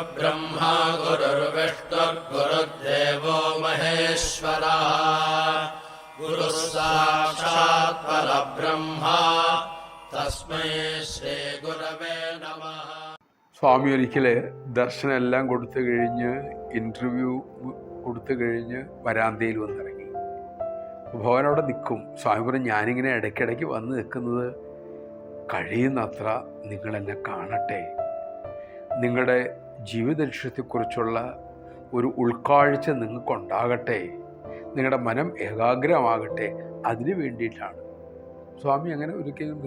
गुरुर्ब्रह्मा गुरुर्विष्णुर्गुरुर्देवो महेश्वरः गुरुः साक्षात् परब्रह्म तस्मै ശ്രീഗുരവേ നമഃ. സ്വാമി ഒരിക്കൽ ദർശനം എല്ലാം കൊടുത്തു കഴിഞ്ഞ് ഇൻ്റർവ്യൂ കൊടുത്തു കഴിഞ്ഞ് വരാന്തയിൽ വന്നിറങ്ങി. ഭഗവാൻ അവിടെ നിൽക്കും. സ്വാമി പറഞ്ഞു, ഞാനിങ്ങനെ ഇടയ്ക്കിടയ്ക്ക് വന്ന് നിൽക്കുന്നത് കഴിയുന്നത്ര നിങ്ങളെന്നെ കാണട്ടെ, നിങ്ങളുടെ ജീവിത ലക്ഷ്യത്തെക്കുറിച്ചുള്ള ഒരു ഉൾക്കാഴ്ച നിങ്ങൾക്കുണ്ടാകട്ടെ, നിങ്ങളുടെ മനം ഏകാഗ്രമാകട്ടെ, അതിന് വേണ്ടിയിട്ടാണ്. സ്വാമി അങ്ങനെ ഒരിക്കലും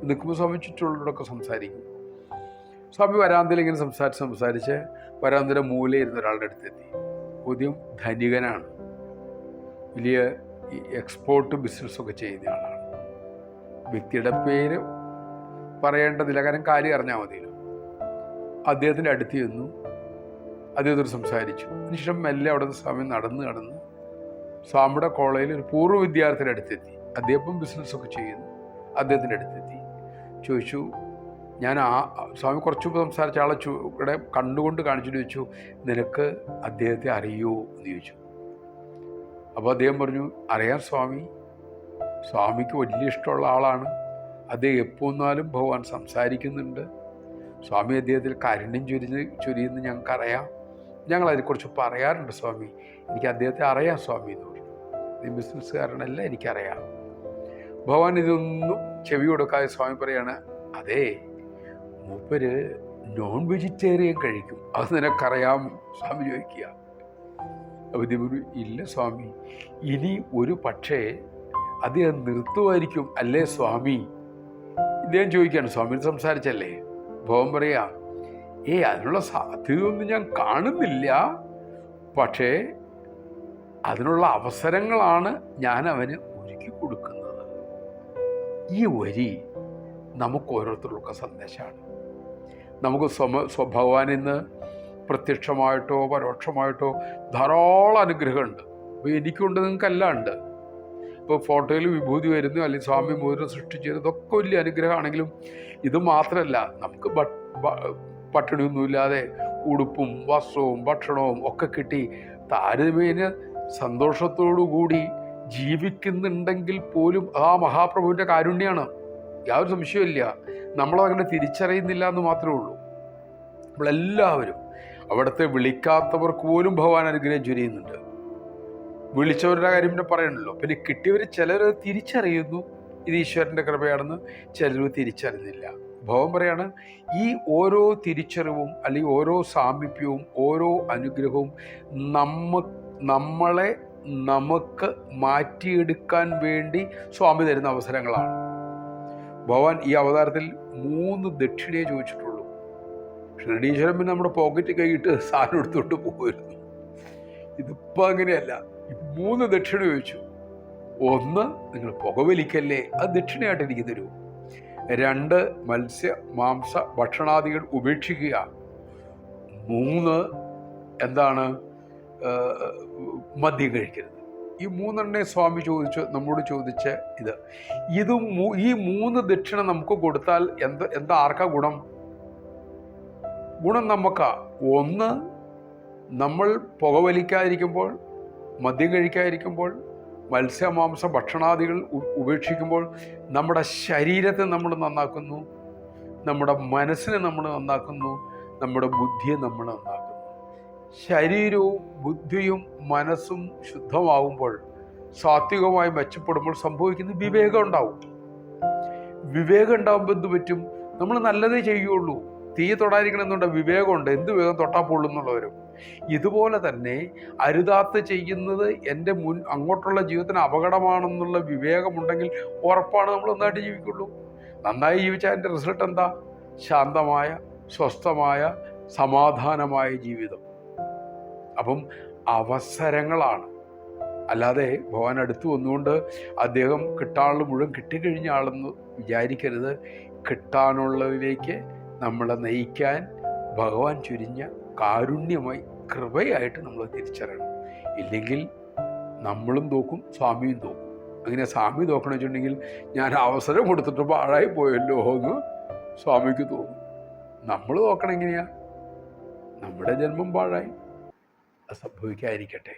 നിൽക്കുമ്പോൾ സ്വാമി ചുറ്റുള്ളവരോടൊക്കെ സംസാരിക്കും. സ്വാമി വരാന്തയിൽ ഇങ്ങനെ സംസാരിച്ച് വരാന്തയുടെ മൂലയിരുന്ന ഒരാളുടെ അടുത്തെത്തി. പുതിയ ധനികനാണ്, വലിയ എക്സ്പോർട്ട് ബിസിനസ്സൊക്കെ ചെയ്യുന്ന ആളാണ്. വ്യക്തിയുടെ പേര് പറയേണ്ടതില്ല, കാരണം കാര്യം അറിഞ്ഞാൽ മതിയല്ലോ. അദ്ദേഹത്തിൻ്റെ അടുത്ത് ചെന്നു, അദ്ദേഹത്തോട് സംസാരിച്ചു. അതിനുശേഷം മെല്ലെ അവിടെ നിന്ന് സ്വാമി നടന്ന് സ്വാമിയുടെ കോളേജിൽ ഒരു പൂർവ്വ വിദ്യാർത്ഥിയുടെ അടുത്തെത്തി. അദ്ദേഹം ബിസിനസ്സൊക്കെ ചെയ്യുന്നു. അദ്ദേഹത്തിൻ്റെ അടുത്തെത്തി ചോദിച്ചു, ഞാൻ സ്വാമി കുറച്ച് മുമ്പ് സംസാരിച്ച ആളെ ഇവിടെ കണ്ടുകൊണ്ട് കാണിച്ചിട്ട് ചോദിച്ചു, നിനക്ക് അദ്ദേഹത്തെ അറിയുമോ എന്ന് ചോദിച്ചു. അപ്പോൾ അദ്ദേഹം പറഞ്ഞു, അറിയാം സ്വാമി, സ്വാമിക്ക് വലിയ ഇഷ്ടമുള്ള ആളാണ്, അദ്ദേഹം എപ്പോൾ വന്നാലും ഭഗവാൻ സംസാരിക്കുന്നുണ്ട്, സ്വാമി അദ്ദേഹത്തിൽ കാരുണ്യം ചൊരിയുന്നു ഞങ്ങൾക്കറിയാം, ഞങ്ങളതിനെക്കുറിച്ച് പറയാറുണ്ട് സ്വാമി, എനിക്ക് അദ്ദേഹത്തെ അറിയാം സ്വാമി എന്ന് പറഞ്ഞു. ഈ ബിസിനസ്സുകാരനല്ല, എനിക്കറിയാം. ഭഗവാൻ ഇതൊന്നും ചെവി കൊടുക്കാതെ സ്വാമി പറയാണ്, അതെ മൂപ്പര് നോൺ വെജിറ്റേറിയൻ കഴിക്കും, അത് നിനക്കറിയാമോ സ്വാമി ചോദിക്കുക. അപ്പോൾ ഇത് ഇല്ല സ്വാമി, ഇനി ഒരു പക്ഷേ അദ്ദേഹം നിർത്തുമായിരിക്കും അല്ലേ സ്വാമി? ഇദ്ദേഹം ചോദിക്കുകയാണ്, സ്വാമി സംസാരിച്ചല്ലേ. ഭഗവാൻ പറയാ, അതിനുള്ള സാധ്യതയൊന്നും ഞാൻ കാണുന്നില്ല, പക്ഷേ അതിനുള്ള അവസരങ്ങളാണ് ഞാൻ അവന് ഒരുക്കി കൊടുക്കുന്നത്. ഈ വരി നമുക്ക് ഓരോരുത്തർക്കൊക്കെ സന്ദേശമാണ്. നമുക്ക് ഭഗവാനിൽ നിന്ന് പ്രത്യക്ഷമായിട്ടോ പരോക്ഷമായിട്ടോ ധാരാളം അനുഗ്രഹമുണ്ട്. അപ്പോൾ എനിക്കുണ്ട്, നിങ്ങൾക്കെല്ലാം ഉണ്ട്. ഇപ്പോൾ ഫോട്ടോയിൽ വിഭൂതി വരുന്നു, അല്ലെങ്കിൽ സ്വാമി മോതിരം സൃഷ്ടിച്ചു ഇതൊക്കെ വലിയ അനുഗ്രഹമാണെങ്കിലും ഇത് മാത്രമല്ല, നമുക്ക് പട്ടിണിയൊന്നുമില്ലാതെ ഉടുപ്പും വസ്ത്രവും ഭക്ഷണവും ഒക്കെ കിട്ടി താരതമ്യേന സന്തോഷത്തോടു കൂടി ജീവിക്കുന്നുണ്ടെങ്കിൽ പോലും ആ മഹാപ്രഭുവിൻ്റെ കാരുണ്യമാണ്, യാതൊരു സംശയമില്ല. നമ്മളതങ്ങനെ തിരിച്ചറിയുന്നില്ല എന്ന് മാത്രമേ ഉള്ളൂ. നമ്മളെല്ലാവരും അവിടുത്തെ വിളിക്കാത്തവർക്ക് പോലും ഭഗവാൻ അനുഗ്രഹം ചൊരിയുന്നുണ്ട്. വിളിച്ചവരുടെ കാര്യം പിന്നെ പറയണല്ലോ. പിന്നെ കിട്ടിയവർ ചിലർ തിരിച്ചറിയുന്നു ഇത് ഈശ്വരൻ്റെ കൃപയാണെന്ന്, ചിലർ തിരിച്ചറിയുന്നില്ല. ഭഗവാൻ പറയാണ്, ഈ ഓരോ തിരിച്ചറിവും അല്ലെങ്കിൽ ഓരോ സാമീപ്യവും ഓരോ അനുഗ്രഹവും നമ്മളെ നമുക്ക് മാറ്റിയെടുക്കാൻ വേണ്ടി സ്വാമി തരുന്ന അവസരങ്ങളാണ്. ഭഗവാൻ ഈ അവതാരത്തിൽ 3 ദക്ഷിണയെ ചോദിച്ചിട്ടുള്ളൂ. ഷഡീശ്വരൻ പിന്നെ നമ്മുടെ പോക്കറ്റ് കൈയിട്ട് സാധനം എടുത്തുകൊണ്ട് പോകുമായിരുന്നു. ഇതിപ്പോൾ അങ്ങനെയല്ല, 3 ദക്ഷിണ ചോദിച്ചു. 1, നിങ്ങൾ പുകവലിക്കല്ലേ, അത് ദക്ഷിണയായിട്ട് എനിക്ക് തരൂ. 2, മത്സ്യ മാംസ ഭക്ഷണാദികൾ ഉപേക്ഷിക്കുക. 3, എന്താണ്, മദ്യം കഴിക്കരുത്. ഈ 3 സ്വാമി നമ്മോട് ചോദിച്ച ഈ 3 ദക്ഷിണ നമുക്ക് കൊടുത്താൽ എന്താ ആർക്കാ ഗുണം നമുക്കാ. 1, നമ്മൾ പുകവലിക്കാതിരിക്കുമ്പോൾ, മദ്യം കഴിക്കാതിരിക്കുമ്പോൾ, മത്സ്യമാംസ ഭക്ഷണാദികൾ ഉപേക്ഷിക്കുമ്പോൾ നമ്മുടെ ശരീരത്തെ നമ്മൾ നന്നാക്കുന്നു, നമ്മുടെ മനസ്സിനെ നമ്മൾ നന്നാക്കുന്നു, നമ്മുടെ ബുദ്ധിയെ നമ്മൾ നന്നാക്കുന്നു. ശരീരവും ബുദ്ധിയും മനസ്സും ശുദ്ധമാവുമ്പോൾ, സാത്വികമായി മെച്ചപ്പെടുമ്പോൾ സംഭവിക്കുന്ന വിവേകം ഉണ്ടാവും. വിവേകം ഉണ്ടാകുമ്പോൾ എന്ത് പറ്റും? നമ്മൾ നല്ലതേ ചെയ്യുള്ളൂ. തീ തൊടാതിരിക്കണമെന്നുണ്ട് വിവേകമുണ്ട്, എന്ത് വേഗം തൊട്ടാൽ പൊള്ളുന്നുള്ളവരും. ഇതുപോലെ തന്നെ അരുതാത്ത ചെയ്യുന്നത് എൻ്റെ അങ്ങോട്ടുള്ള ജീവിതത്തിന് അപകടമാണെന്നുള്ള വിവേകമുണ്ടെങ്കിൽ ഉറപ്പാണ് നമ്മൾ നന്നായിട്ട് ജീവിക്കുള്ളൂ. നന്നായി ജീവിച്ചാൽ അതിൻ്റെ റിസൾട്ട് എന്താ? ശാന്തമായ, സ്വസ്ഥമായ, സമാധാനമായ ജീവിതം. അപ്പം അവസരങ്ങളാണ്, അല്ലാതെ ഭഗവാൻ അടുത്ത് വന്നുകൊണ്ട് അദ്ദേഹം കിട്ടാനുള്ള മുഴുവൻ കിട്ടിക്കഴിഞ്ഞ ആളെന്ന് വിചാരിക്കരുത്. കിട്ടാനുള്ളതിലേക്ക് നമ്മളെ നയിക്കാൻ ഭഗവാൻ ചൊരിഞ്ഞ കാരുണ്യമായി, കൃപയായിട്ട് നമ്മൾ തിരിച്ചറിയണം. ഇല്ലെങ്കിൽ നമ്മളും തോക്കും, സ്വാമിയും തോക്കും. അങ്ങനെ സ്വാമി തോക്കണമെന്ന് വെച്ചിട്ടുണ്ടെങ്കിൽ ഞാൻ അവസരം കൊടുത്തിട്ട് പാഴായി പോയല്ലോ എന്ന് സ്വാമിക്ക് തോന്നും. നമ്മൾ നോക്കണം എങ്ങനെയാ? നമ്മുടെ ജന്മം പാഴായി. അത് സംഭവിക്കാതിരിക്കട്ടെ.